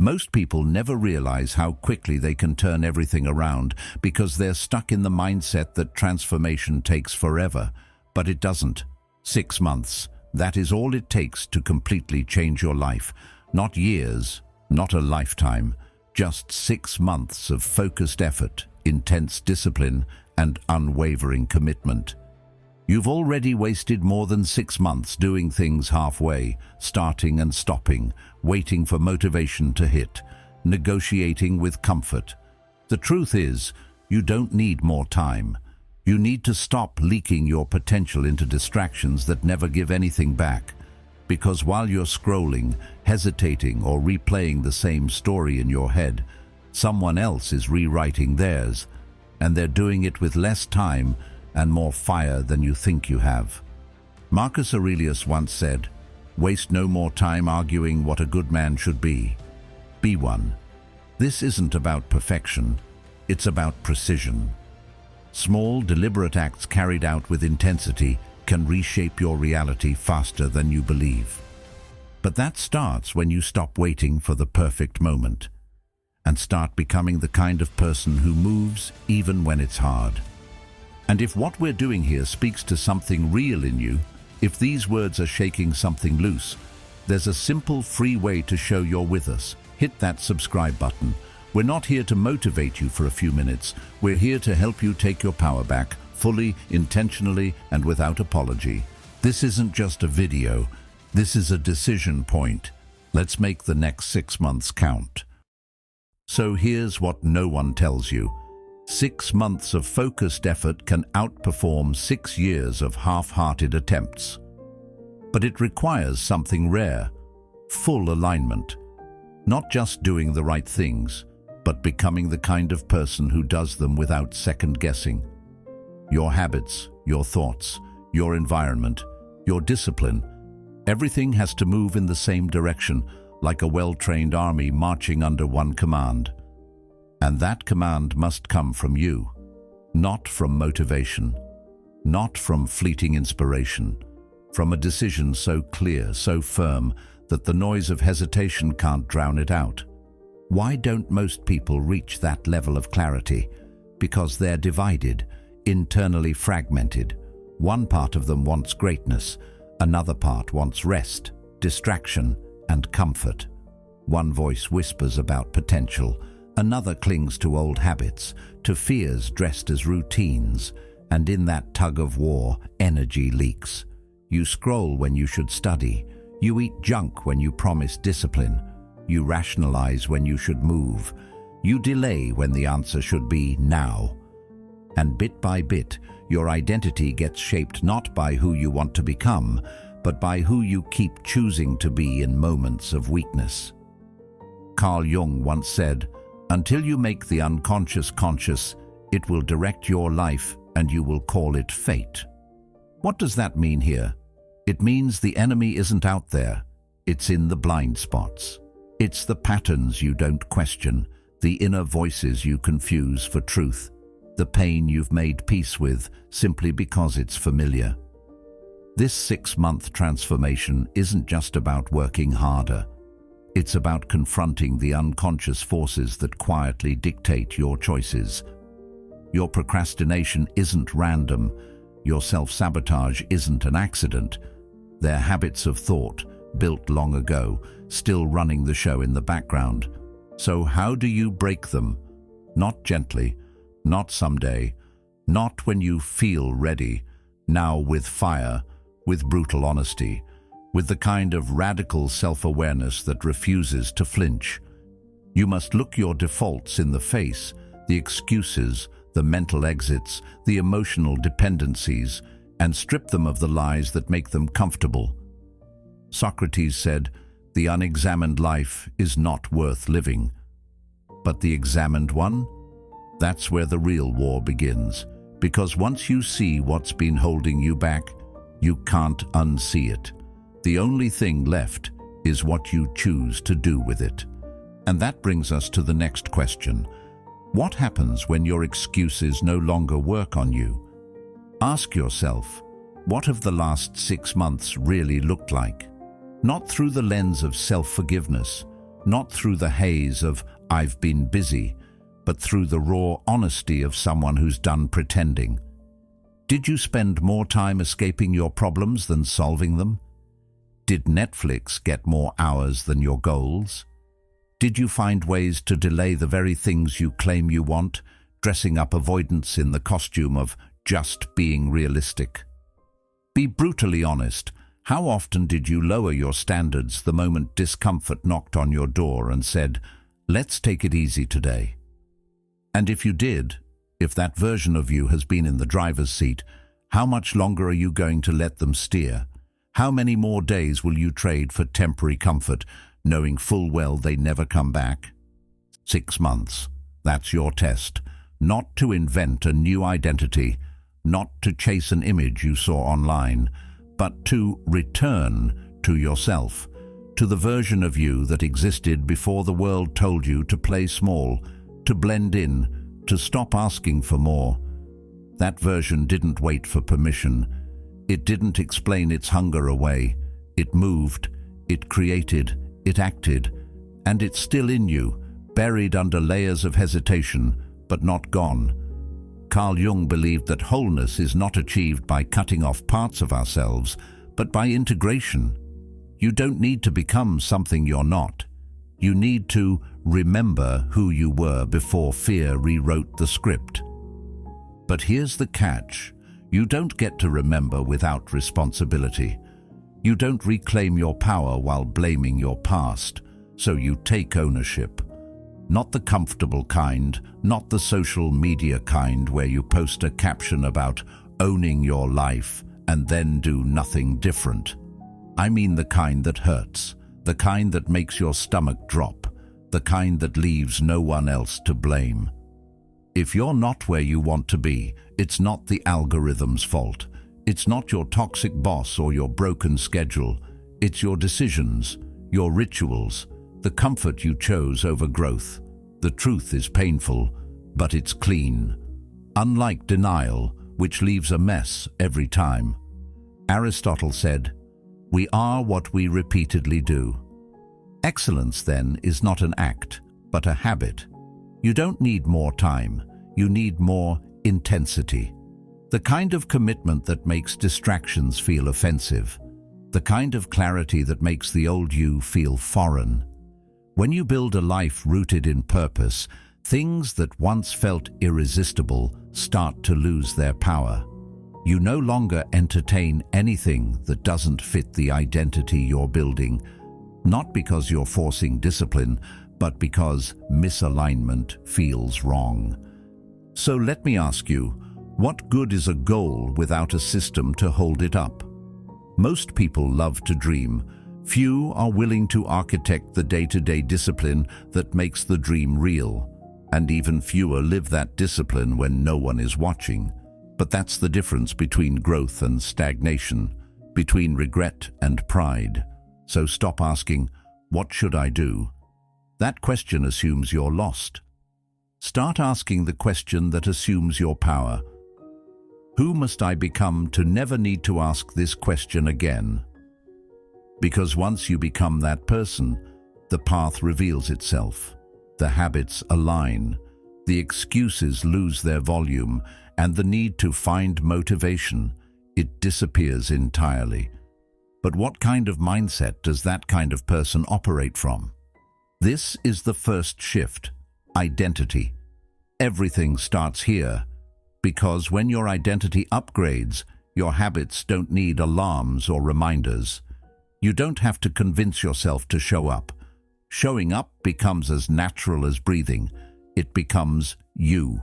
Most people never realize how quickly they can turn everything around because they're stuck in the mindset that transformation takes forever. But it doesn't. 6 months, that is all it takes to completely change your life. Not years, not a lifetime, just 6 months of focused effort, intense discipline, and unwavering commitment. You've already wasted more than 6 months doing things halfway, starting and stopping, waiting for motivation to hit, negotiating with comfort. The truth is, you don't need more time. You need to stop leaking your potential into distractions that never give anything back. Because while you're scrolling, hesitating, or replaying the same story in your head, someone else is rewriting theirs, and they're doing it with less time and more fire than you think you have. Marcus Aurelius once said, "Waste no more time arguing what a good man should be. Be one." This isn't about perfection, it's about precision. Small, deliberate acts carried out with intensity can reshape your reality faster than you believe. But that starts when you stop waiting for the perfect moment and start becoming the kind of person who moves even when it's hard. And if what we're doing here speaks to something real in you, if these words are shaking something loose, there's a simple, free way to show you're with us. Hit that subscribe button. We're not here to motivate you for a few minutes. We're here to help you take your power back, fully, intentionally, and without apology. This isn't just a video. This is a decision point. Let's make the next 6 months count. So here's what no one tells you. 6 months of focused effort can outperform 6 years of half-hearted attempts. But it requires something rare, full alignment. Not just doing the right things, but becoming the kind of person who does them without second-guessing. Your habits, your thoughts, your environment, your discipline, everything has to move in the same direction, like a well-trained army marching under one command. And that command must come from you, not from motivation, not from fleeting inspiration, from a decision so clear, so firm, that the noise of hesitation can't drown it out. Why don't most people reach that level of clarity? Because they're divided, internally fragmented. One part of them wants greatness, another part wants rest, distraction, and comfort. One voice whispers about potential, another clings to old habits, to fears dressed as routines, and in that tug-of-war, energy leaks. You scroll when you should study. You eat junk when you promise discipline. You rationalize when you should move. You delay when the answer should be now. And bit by bit, your identity gets shaped not by who you want to become, but by who you keep choosing to be in moments of weakness. Carl Jung once said, "Until you make the unconscious conscious, it will direct your life and you will call it fate." What does that mean here? It means the enemy isn't out there. It's in the blind spots. It's the patterns you don't question, the inner voices you confuse for truth, the pain you've made peace with simply because it's familiar. This 6-month transformation isn't just about working harder. It's about confronting the unconscious forces that quietly dictate your choices. Your procrastination isn't random. Your self-sabotage isn't an accident. They're habits of thought, built long ago, still running the show in the background. So how do you break them? Not gently, not someday, not when you feel ready. Now with fire, with brutal honesty, with the kind of radical self-awareness that refuses to flinch. You must look your defaults in the face, the excuses, the mental exits, the emotional dependencies, and strip them of the lies that make them comfortable. Socrates said, "The unexamined life is not worth living." But the examined one? That's where the real war begins. Because once you see what's been holding you back, you can't unsee it. The only thing left is what you choose to do with it. And that brings us to the next question. What happens when your excuses no longer work on you? Ask yourself, what have the last 6 months really looked like? Not through the lens of self-forgiveness, not through the haze of "I've been busy," but through the raw honesty of someone who's done pretending. Did you spend more time escaping your problems than solving them? Did Netflix get more hours than your goals? Did you find ways to delay the very things you claim you want, dressing up avoidance in the costume of just being realistic? Be brutally honest. How often did you lower your standards the moment discomfort knocked on your door and said, "Let's take it easy today"? And if you did, if that version of you has been in the driver's seat, how much longer are you going to let them steer? How many more days will you trade for temporary comfort, knowing full well they never come back? 6 months. That's your test. Not to invent a new identity, not to chase an image you saw online, but to return to yourself, to the version of you that existed before the world told you to play small, to blend in, to stop asking for more. That version didn't wait for permission. It didn't explain its hunger away. It moved, it created, it acted, and it's still in you, buried under layers of hesitation, but not gone. Carl Jung believed that wholeness is not achieved by cutting off parts of ourselves, but by integration. You don't need to become something you're not. You need to remember who you were before fear rewrote the script. But here's the catch. You don't get to remember without responsibility. You don't reclaim your power while blaming your past, so you take ownership. Not the comfortable kind, not the social media kind where you post a caption about owning your life and then do nothing different. I mean the kind that hurts, the kind that makes your stomach drop, the kind that leaves no one else to blame. If you're not where you want to be, it's not the algorithm's fault. It's not your toxic boss or your broken schedule. It's your decisions, your rituals, the comfort you chose over growth. The truth is painful, but it's clean. Unlike denial, which leaves a mess every time. Aristotle said, "We are what we repeatedly do." Excellence, then, is not an act, but a habit. You don't need more time. You need more intensity. The kind of commitment that makes distractions feel offensive. The kind of clarity that makes the old you feel foreign. When you build a life rooted in purpose, things that once felt irresistible start to lose their power. You no longer entertain anything that doesn't fit the identity you're building, not because you're forcing discipline, but because misalignment feels wrong. So let me ask you, what good is a goal without a system to hold it up? Most people love to dream. Few are willing to architect the day-to-day discipline that makes the dream real, and even fewer live that discipline when no one is watching. But that's the difference between growth and stagnation, between regret and pride. So stop asking, "What should I do?" That question assumes you're lost. Start asking the question that assumes your power. Who must I become to never need to ask this question again? Because once you become that person, the path reveals itself. The habits align, the excuses lose their volume, and the need to find motivation, it disappears entirely. But what kind of mindset does that kind of person operate from? This is the first shift, identity. Everything starts here, because when your identity upgrades, your habits don't need alarms or reminders. You don't have to convince yourself to show up. Showing up becomes as natural as breathing. It becomes you.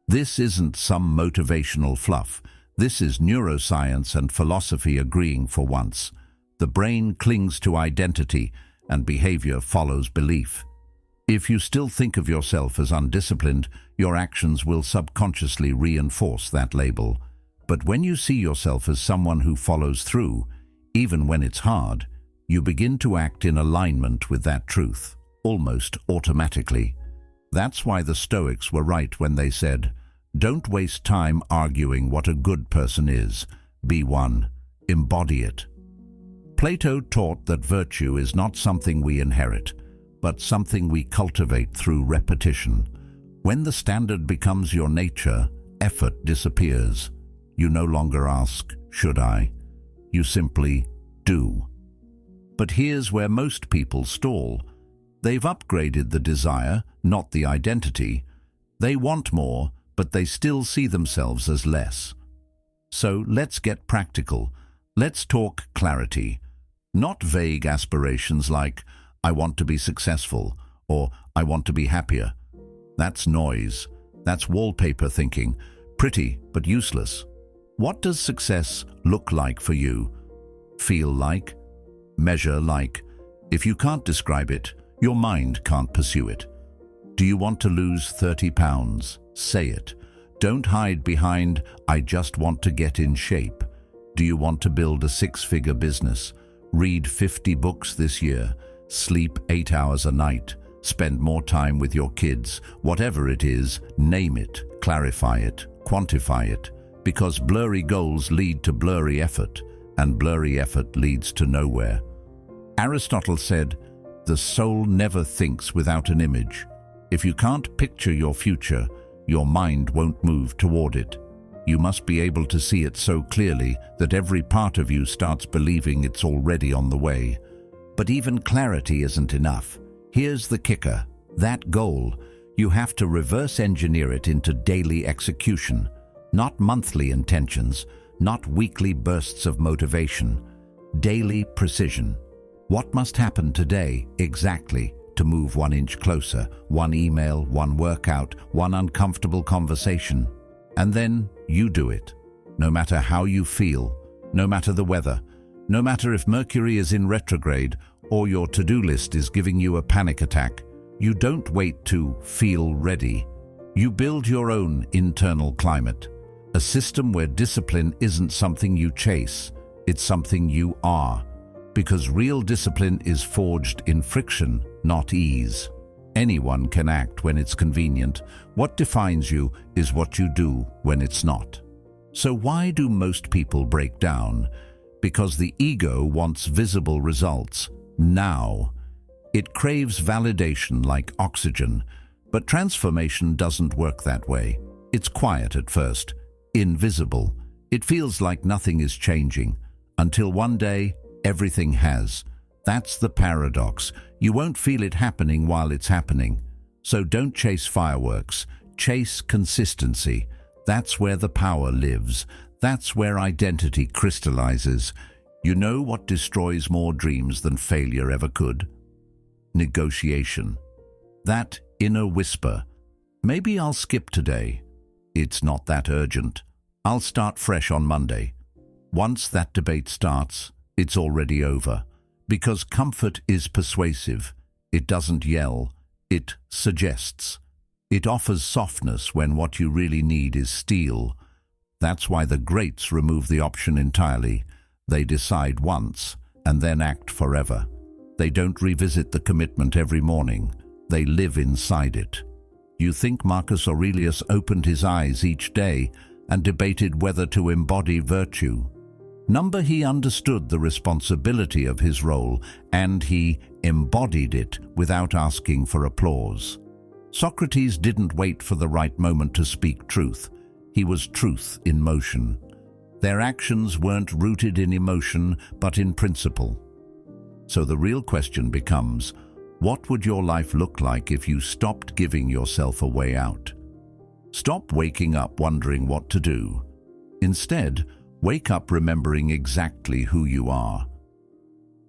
This isn't some motivational fluff. This is neuroscience and philosophy agreeing for once. The brain clings to identity, and behavior follows belief. If you still think of yourself as undisciplined, your actions will subconsciously reinforce that label. But when you see yourself as someone who follows through, even when it's hard, you begin to act in alignment with that truth, almost automatically. That's why the Stoics were right when they said, "Don't waste time arguing what a good person is. Be one. Embody it." Plato taught that virtue is not something we inherit, but something we cultivate through repetition. When the standard becomes your nature, effort disappears. You no longer ask, "Should I?" You simply do. But here's where most people stall. They've upgraded the desire, not the identity. They want more, but they still see themselves as less. So let's get practical. Let's talk clarity. Not vague aspirations like, "I want to be successful," or "I want to be happier." That's noise. That's wallpaper thinking. Pretty, but useless. What does success look like for you? Feel like? Measure like? If you can't describe it, your mind can't pursue it. Do you want to lose 30 pounds? Say it. Don't hide behind, "I just want to get in shape." Do you want to build a 6-figure business? Read 50 books this year? Sleep 8 hours a night? Spend more time with your kids? Whatever it is, name it, clarify it, quantify it. Because blurry goals lead to blurry effort, and blurry effort leads to nowhere. Aristotle said, "The soul never thinks without an image." If you can't picture your future, your mind won't move toward it. You must be able to see it so clearly that every part of you starts believing it's already on the way. But even clarity isn't enough. Here's the kicker. That goal, you have to reverse engineer it into daily execution. Not monthly intentions, not weekly bursts of motivation. Daily precision. What must happen today, exactly, to move 1 inch closer? One email, one workout, one uncomfortable conversation. And then you do it. No matter how you feel, no matter the weather, no matter if Mercury is in retrograde or your to-do list is giving you a panic attack, you don't wait to feel ready. You build your own internal climate. A system where discipline isn't something you chase, it's something you are. Because real discipline is forged in friction, not ease. Anyone can act when it's convenient. What defines you is what you do when it's not. So why do most people break down? Because the ego wants visible results, now. It craves validation like oxygen, but transformation doesn't work that way. It's quiet at first, invisible. It feels like nothing is changing, until one day, everything has. That's the paradox. You won't feel it happening while it's happening. So don't chase fireworks, chase consistency. That's where the power lives. That's where identity crystallizes. You know what destroys more dreams than failure ever could? Negotiation. That inner whisper. Maybe I'll skip today. It's not that urgent. I'll start fresh on Monday. Once that debate starts, it's already over. Because comfort is persuasive. It doesn't yell, it suggests. It offers softness when what you really need is steel. That's why the greats remove the option entirely. They decide once and then act forever. They don't revisit the commitment every morning. They live inside it. You think Marcus Aurelius opened his eyes each day and debated whether to embody virtue? Number, he understood the responsibility of his role, and he embodied it without asking for applause. Socrates didn't wait for the right moment to speak truth. He was truth in motion. Their actions weren't rooted in emotion, but in principle. So the real question becomes, what would your life look like if you stopped giving yourself a way out? Stop waking up wondering what to do. Instead, wake up remembering exactly who you are.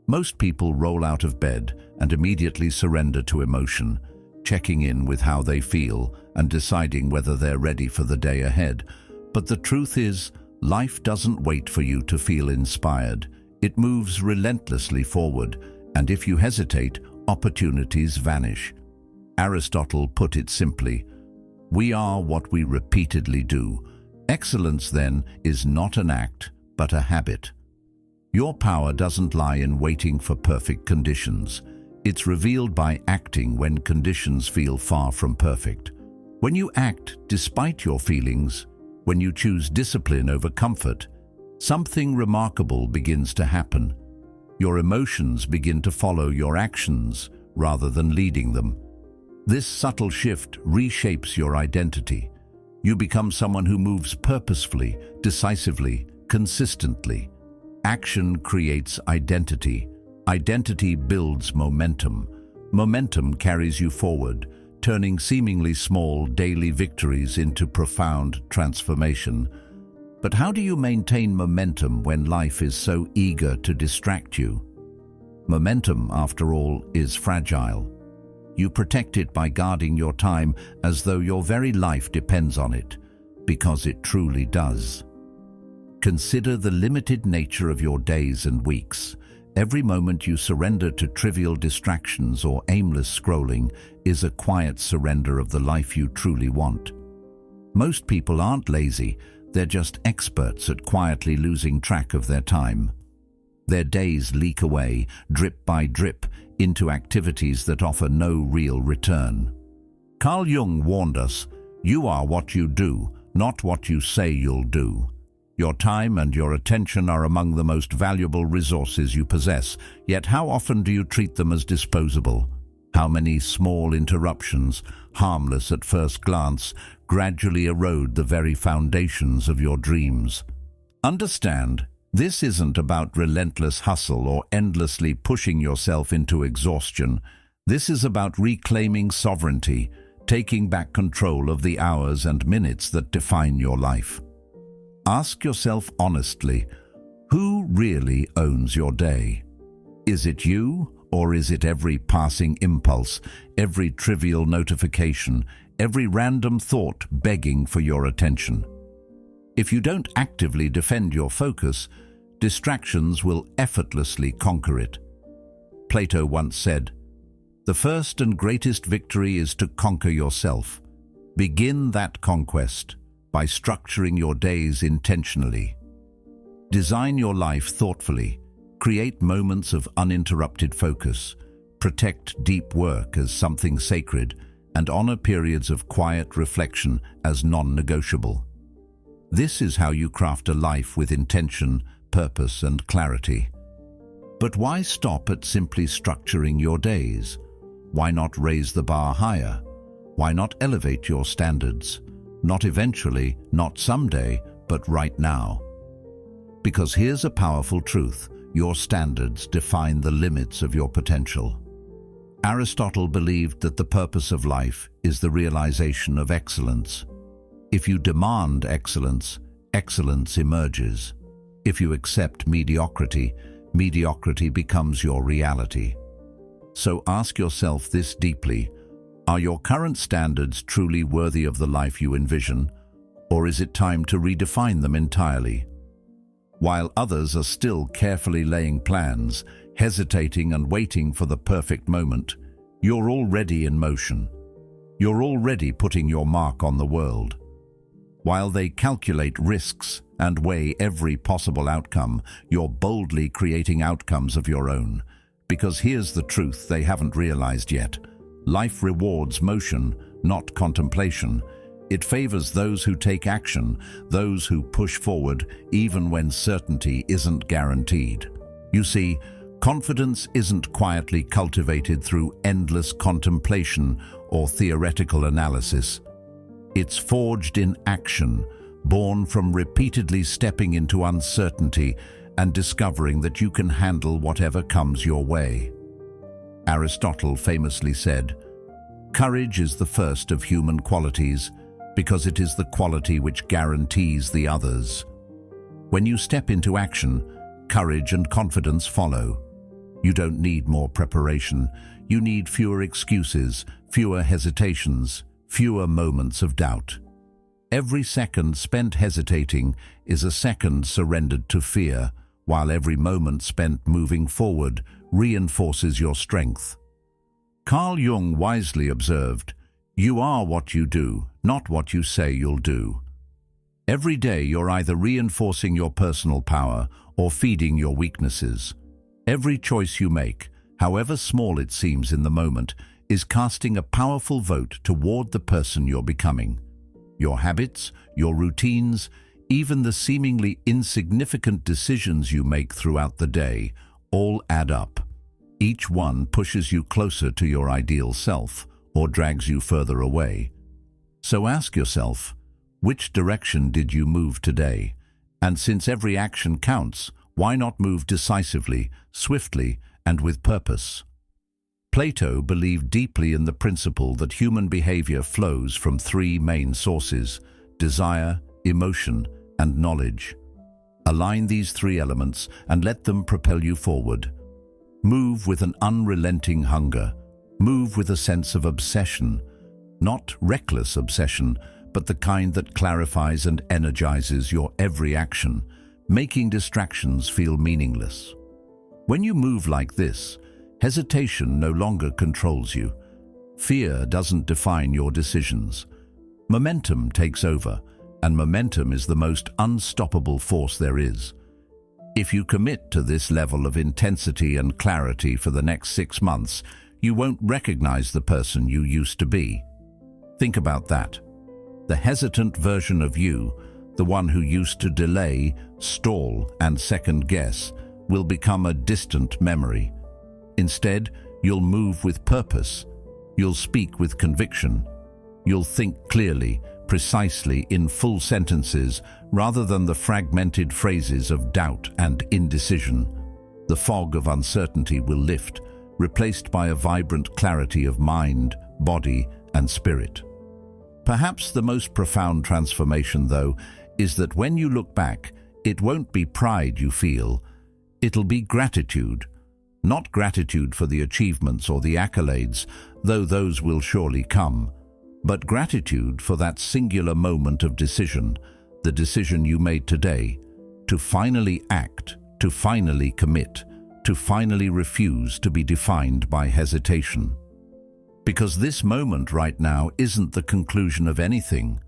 Most people roll out of bed and immediately surrender to emotion, checking in with how they feel and deciding whether they're ready for the day ahead. But the truth is, life doesn't wait for you to feel inspired. It moves relentlessly forward, and if you hesitate, opportunities vanish. Aristotle put it simply, we are what we repeatedly do. Excellence, then, is not an act, but a habit. Your power doesn't lie in waiting for perfect conditions. It's revealed by acting when conditions feel far from perfect. When you act despite your feelings, when you choose discipline over comfort, something remarkable begins to happen. Your emotions begin to follow your actions rather than leading them. This subtle shift reshapes your identity. You become someone who moves purposefully, decisively, consistently. Action creates identity. Identity builds momentum. Momentum carries you forward, turning seemingly small daily victories into profound transformation. But how do you maintain momentum when life is so eager to distract you? Momentum, after all, is fragile. You protect it by guarding your time as though your very life depends on it, because it truly does. Consider the limited nature of your days and weeks. Every moment you surrender to trivial distractions or aimless scrolling is a quiet surrender of the life you truly want. Most people aren't lazy, they're just experts at quietly losing track of their time. Their days leak away, drip by drip, into activities that offer no real return. Carl Jung warned us, "You are what you do, not what you say you'll do." Your time and your attention are among the most valuable resources you possess, yet how often do you treat them as disposable? How many small interruptions, harmless at first glance, gradually erode the very foundations of your dreams? Understand, this isn't about relentless hustle or endlessly pushing yourself into exhaustion. This is about reclaiming sovereignty, taking back control of the hours and minutes that define your life. Ask yourself honestly, who really owns your day? Is it you, or is it every passing impulse, every trivial notification, every random thought begging for your attention? If you don't actively defend your focus, distractions will effortlessly conquer it. Plato once said, "The first and greatest victory is to conquer yourself. Begin that conquest by structuring your days intentionally. Design your life thoughtfully, create moments of uninterrupted focus, protect deep work as something sacred, and honor periods of quiet reflection as non-negotiable. This is how you craft a life with intention, purpose, and clarity. But why stop at simply structuring your days? Why not raise the bar higher? Why not elevate your standards? Not eventually, not someday, but right now. Because here's a powerful truth: your standards define the limits of your potential. Aristotle believed that the purpose of life is the realization of excellence. If you demand excellence, excellence emerges. If you accept mediocrity, mediocrity becomes your reality. So ask yourself this deeply: are your current standards truly worthy of the life you envision, or is it time to redefine them entirely? While others are still carefully laying plans, hesitating and waiting for the perfect moment, you're already in motion. You're already putting your mark on the world. While they calculate risks and weigh every possible outcome, you're boldly creating outcomes of your own. Because here's the truth they haven't realized yet: life rewards motion, not contemplation. It favors those who take action, those who push forward even when certainty isn't guaranteed. You see, confidence isn't quietly cultivated through endless contemplation or theoretical analysis. It's forged in action, born from repeatedly stepping into uncertainty and discovering that you can handle whatever comes your way. Aristotle famously said, "Courage is the first of human qualities, because it is the quality which guarantees the others." When you step into action, courage and confidence follow. You don't need more preparation. You need fewer excuses, fewer hesitations, fewer moments of doubt. Every second spent hesitating is a second surrendered to fear, while every moment spent moving forward reinforces your strength. Carl Jung wisely observed, "You are what you do, not what you say you'll do." Every day you're either reinforcing your personal power or feeding your weaknesses. Every choice you make, however small it seems in the moment, is casting a powerful vote toward the person you're becoming. Your habits, your routines, even the seemingly insignificant decisions you make throughout the day, all add up. Each one pushes you closer to your ideal self or drags you further away. So ask yourself, which direction did you move today? And since every action counts, why not move decisively, swiftly, and with purpose? Plato believed deeply in the principle that human behavior flows from three main sources: desire, emotion, and knowledge. Align these three elements and let them propel you forward. Move with an unrelenting hunger. Move with a sense of obsession. Not reckless obsession, but the kind that clarifies and energizes your every action, making distractions feel meaningless. When you move like this, hesitation no longer controls you. Fear doesn't define your decisions. Momentum takes over, and momentum is the most unstoppable force there is. If you commit to this level of intensity and clarity for the next 6 months, you won't recognize the person you used to be. Think about that. The hesitant version of you, the one who used to delay, stall, and second-guess, will become a distant memory. Instead, you'll move with purpose. You'll speak with conviction. You'll think clearly, precisely, in full sentences, rather than the fragmented phrases of doubt and indecision. The fog of uncertainty will lift, replaced by a vibrant clarity of mind, body, and spirit. Perhaps the most profound transformation, though, is that when you look back, it won't be pride you feel. It'll be gratitude. Not gratitude for the achievements or the accolades, though those will surely come, but gratitude for that singular moment of decision, the decision you made today, to finally act, to finally commit, to finally refuse to be defined by hesitation. Because this moment right now isn't the conclusion of anything.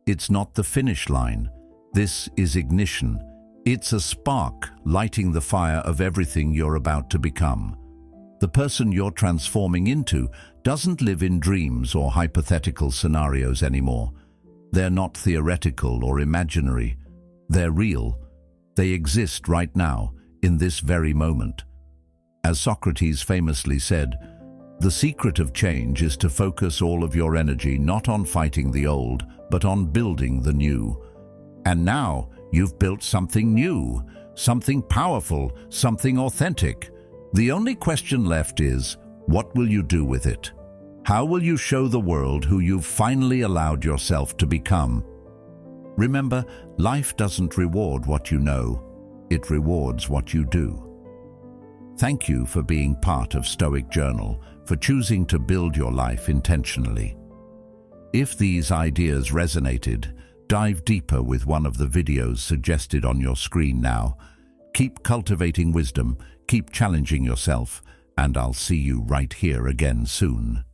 It's not the finish line. This is ignition. It's a spark lighting the fire of everything you're about to become. The person you're transforming into doesn't live in dreams or hypothetical scenarios anymore. They're not theoretical or imaginary. They're real. They exist right now, in this very moment. As Socrates famously said, "The secret of change is to focus all of your energy not on fighting the old, but on building the new." And now you've built something new, something powerful, something authentic. The only question left is, what will you do with it? How will you show the world who you've finally allowed yourself to become? Remember, life doesn't reward what you know. It rewards what you do. Thank you for being part of Stoic Journal, for choosing to build your life intentionally. If these ideas resonated, dive deeper with one of the videos suggested on your screen now. Keep cultivating wisdom, keep challenging yourself, and I'll see you right here again soon.